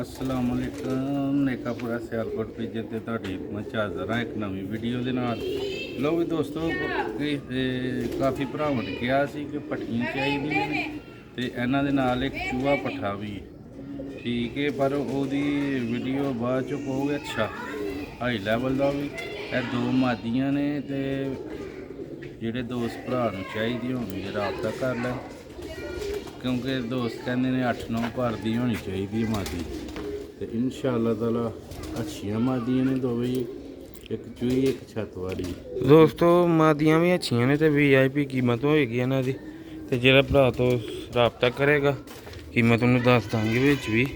अस्सलाम वालेकुम नेकापुरा सियालकोट पीजे ते ਤੁਹਾਡੀ ਮੰਚ ਹਾਜ਼ਰ ਹਾਂ ਇੱਕ ਨਵੀਂ ਵੀਡੀਓ ਦੇ ਨਾਲ। ਲੋ ਵੀ ਦੋਸਤੋ ਕਾਫੀ ਭਰਾਵਾਂ ਨੇ ਕਿਹਾ ਸੀ ਕਿ ਪੱਠੀਆਂ ਚਾਹੀਦੀਆਂ ਨੇ ਤੇ ਇਹਨਾਂ ਦੇ ਨਾਲ ਇੱਕ ਚੂਹਾ ਪੱਠਾ ਵੀ ਠੀਕ ਹੈ, ਪਰ ਉਹਦੀ ਵੀਡੀਓ ਬਾਅਦ ਚ ਪਾਓਗੇ। ਅੱਛਾ ਹਾਈ ਲੈਵਲ ਦਾ ਵੀ ਇਹ ਦੋ ਮਾਦੀਆਂ ਨੇ ਤੇ ਜਿਹੜੇ ਦੋਸਤ ਭਰਾ ਨੂੰ ਚਾਹੀਦੀ ਹੋਣਗੇ ਰਾਬਤਾ ਕਰ ਲੈ, क्योंकि दोस्त कहते हैं 8-9 घर की होनी चाहिए मादी। तो इंशाअल्लाह ताला अच्छियां मादियां ने दो भी, एक चूही एक छत वाली। दोस्तों मादियां भी अच्छियां ने तो VIP कीमत होएगी इन्हां दी। ते जेड़ा भरा तो राबता करेगा कीमत उन्हें दस देंगे विच भी।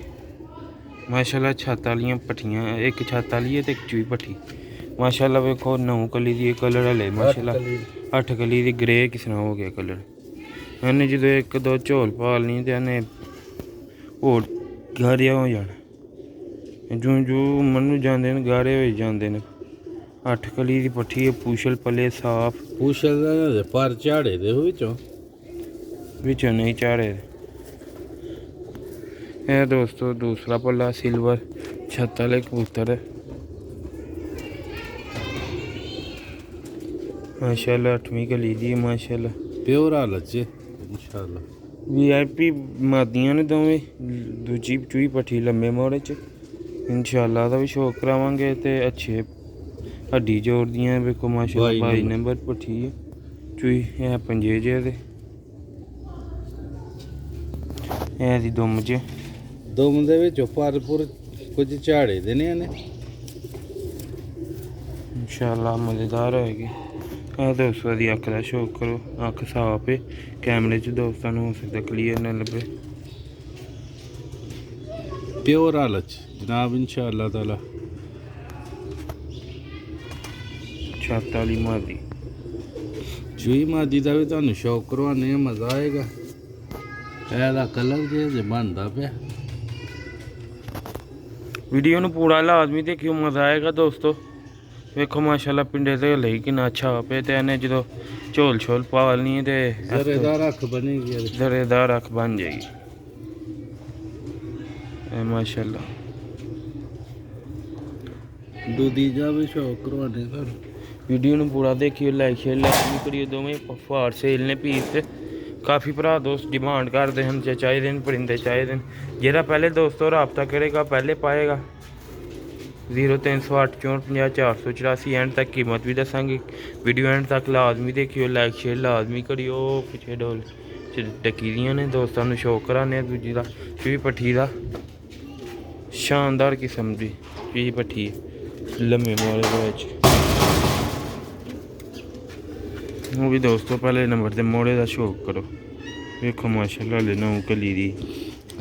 माशाल्लाह छत वालियां पट्ठियां, एक छत वाली है ते एक चूही पट्ठी। माशाल्लाह वेखो 9 कली दी कलर वाले, माशाल्लाह 8 कली दी ग्रे किसना हो गया कलर। इन्हें जो एक दो झोल पालनी तो इन्हें होर गारे हो जाना, जूं जूं मनु जाते हैं गारे हो जाते हैं। 8 कली की पट्ठी, पूछल पले साफ, पूछल पर झाड़े दे विचों नहीं झाड़े। यह दोस्तों दूसरा पला सिल्वर छत वाले कबूतर है। माशाल्लाह 8वीं कली दी माशाल्लाह प्योर हालत च इंशाअल्लाह। VIP मादियां ने दोवें, दूजी चूही पट्ठी लम्बे मोड़े च इंशाअल्लाह दा भी शौक करावांगे। ते अच्छे हड्डी जोड़ दियां वेखो माशाल्लाह 22 नंबर पट्ठी है चूही है पंजे जे दे है दी दुम च दुम दे विचों परपुर कुछ झाड़े दे ने इंशाअल्लाह मज़ेदार होएगी। दोस्तों की अख का शौक करो, अख साफ है, कैमरे च दोस्तों हो सकता क्लीयर न लगे। प्योर हालत जनाब इंशाअल्लाह ताला। छत वाली मादी चूही मादी का भी तुहानू शौक करवाने, मज़ा आएगा। ਇਹਦਾ कलर जे बनता पे वीडियो नू पूरा लाजमी देखियो, मज़ा आएगा दोस्तों। वेखो माशाल्लाह पिंडे ते लई किन्ना अच्छा पे ते इन्हें जो झोल छोल पालनी ते जरेदार अख बनेगी, जरेदार अख बन जाएगी माशाल्लाह। दूधी जा भी शौक करवाने सर। वीडियो नू पूरा देखियो, लाइक शेयर लाजमी करियो। दोवें फार सेल ने पीस काफ़ी भरा दोस्त डिमांड करते हैं, चाहिए परिंदे चाहिए। जेह्ड़ा पहले दोस्तों रबता करेगा पहले पाएगा। 0308 54 484 एंड तक कीमत भी दसांगे। वीडियो एंड तक लाजमी देखियो, लाइक शेयर लाजमी करियो। पिछे डोल टकी दियां ने दोस्तों नू शौक कराने दूजी का चूही पट्ठी का शानदार किस्म की चूही पट्ठी लम्बे मोड़े वो भी दोस्तों पहले नंबर के मोड़े का शौक करो। देखो माशाल्लाह ले 9 कली दी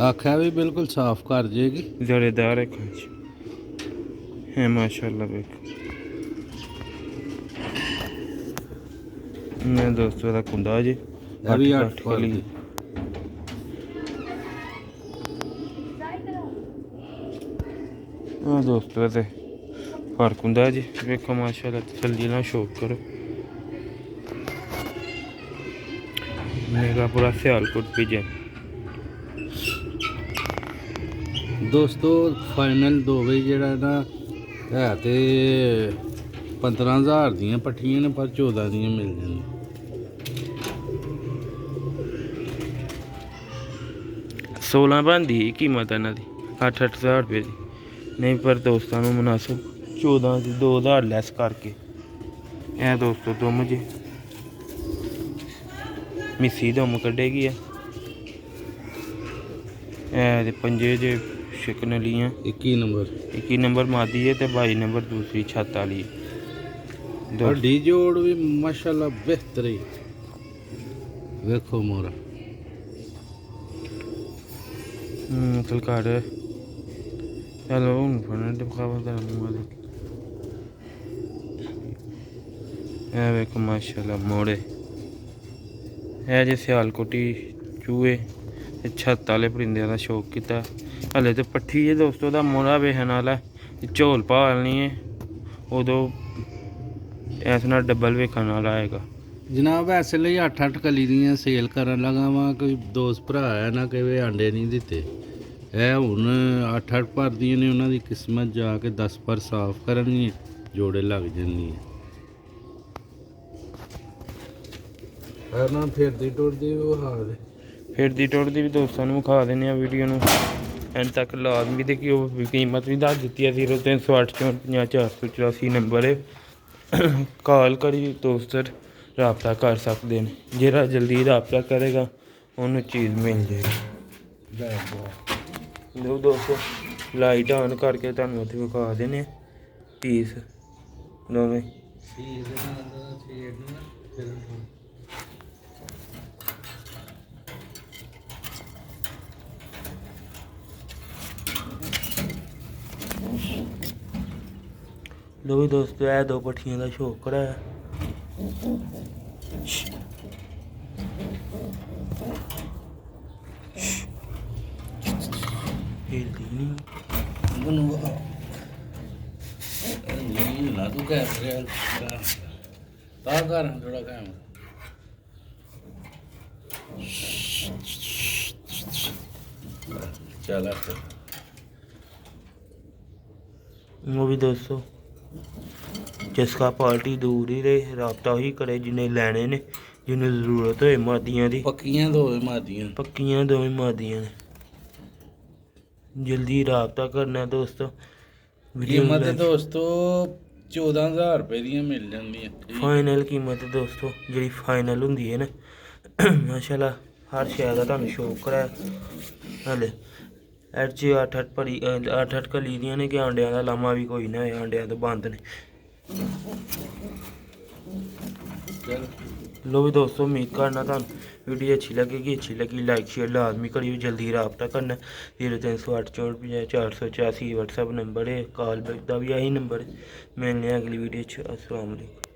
आखा भी बिल्कुल साफ कर जाएगी, जरेदार है माशाल्लाह। देखो मैं दोस्तों का कुंदा जी अभी 8 कली दोस्तों से फर्क हुंदा जी। देखो माशाल्लाह तसल्ली ना शौक करो। मेरा पूरा सियालकोट पीजे दोस्तों फाइनल दो बजे जरा ना है तो 15,000 दियां पट्ठियां ने, पर 14 दियां मिल जाएंगी। 16 बनती कीमत इन्हों की 8-8 हज़ार रुपये की नहीं, पर दोस्तों को मुनासिब 14 की 2,000 लैस करके। यह दोस्तों दुम जी मिस्सी दुम कड्ढेगी है पंजे जे शिकनलियाँ। 21 नंबर मादी है तो 22 नंबर दूसरी छत वाली है। हड्डी जोड़ भी माशाल्लाह बेहतरीन। वेखो मोरा तलकार चलो हूँ फना वेखो माशाल्लाह मोड़े है जे सियालकोटी चूहे छत वाले परिंदे का शौक किया। हले तो पट्ठी है दोस्तों का मोड़ा वेखन वाला, झोल पालनी है उदो इस नाल डबल वेखन वाला आएगा। जनाब ऐसे लिए 8-8 कली दियां सेल करन लगा वा, कोई दोस्त भरा है ना कि वे अंडे नहीं दिते। ਇਹ ਹੁਣ 8-8 ਭਰਦੀਆਂ ਨੇ, ਉਹਨਾਂ ਦੀ ਕਿਸਮਤ ਜਾ ਕੇ 10 ਪਰ ਸਾਫ਼ ਕਰਨਗੇ, ਜੋੜੇ ਲੱਗ ਜਾਂਦੀ ਹੈ ਨਾ। ਫਿਰਦੀ ਟੁਰਦੀ ਉਹ ਹਾਲ ਫਿਰਦੀ ਟੁਰਦੀ ਵੀ ਦੋਸਤਾਂ ਨੂੰ ਵਿਖਾ ਦਿੰਦੇ ਆ ਵੀਡੀਓ ਨੂੰ ਐਂਡ ਤੱਕ ਲਾਜ਼ਮੀ ਤੇ ਕਿ ਉਹ ਵੀ ਕੀਮਤ ਵੀ ਦੱਸ ਦਿੱਤੀ ਹੈ। 0308 484 ਨੰਬਰ ਹੈ, ਕਾਲ ਕਰੀ ਦੋਸਤ ਰਾਬਤਾ ਕਰ ਸਕਦੇ ਨੇ। ਜਿਹੜਾ ਜਲਦੀ ਰਾਬਤਾ ਕਰੇਗਾ ਉਹਨੂੰ ਚੀਜ਼ ਮਿਲ ਜਾਏਗੀ। ਲੋ ਦੋਸਤੋ ਲਾਈਟ ਆਨ ਕਰਕੇ ਤੁਹਾਨੂੰ ਉੱਥੇ ਵਿਖਾ ਦਿੰਦੇ ਆ ਪੀਸ ਦੋਵੇਂ। ਲੋ ਵੀ ਦੋਸਤੋ ਇਹ ਦੋ ਪੱਠੀਆਂ ਦਾ ਸ਼ੋਕੜਾ ਹੈ। ਹਿਲਦੀ ਨਹੀਂ ਮੈਨੂੰ ਨਹੀਂ ਲਾ ਤੂੰ ਕਹਿ ਰਿਹਾ ਤਾਂ ਕਰ ਥੋੜਾ ਕੰਮ ਚੱਲ ਆ वो भी दोस्तों जिसका पार्टी दूर ही रहे राबता ही करे जिन्हें लैने ने जिन्हें जरूरत होए मादियां दी ਪੱਕੀਆਂ ਦੋਵੇਂ ਮਾਦੀਆਂ पक्कियां दोवें मादियां ने जल्दी राबता करना है दोस्तों। कीमत दोस्तों 14000 रुपए ਦੀਆਂ ਮਿਲ ਜਾਂਦੀਆਂ। फाइनल कीमत है दोस्तों जी फाइनल होंगी है ना। माशाल्लाह हर शय का तुहानू शौक कराया हले एच 8-8 भरी 8-8 कली दियां ने कि आंडिया का लामा भी कोई ना होए, आंडिया तो बंद ने। लो भी दोस्तों उम्मीद करना तुहानू वीडियो अच्छी लगी लाइक शेयर लाजमी करियो। जल्दी राबता करना 0308 484 व्हाट्सएप नंबर है, कॉल बैक का भी यही नंबर है। मिलने अगली वीडियो। अस्सलाम वालेकुम।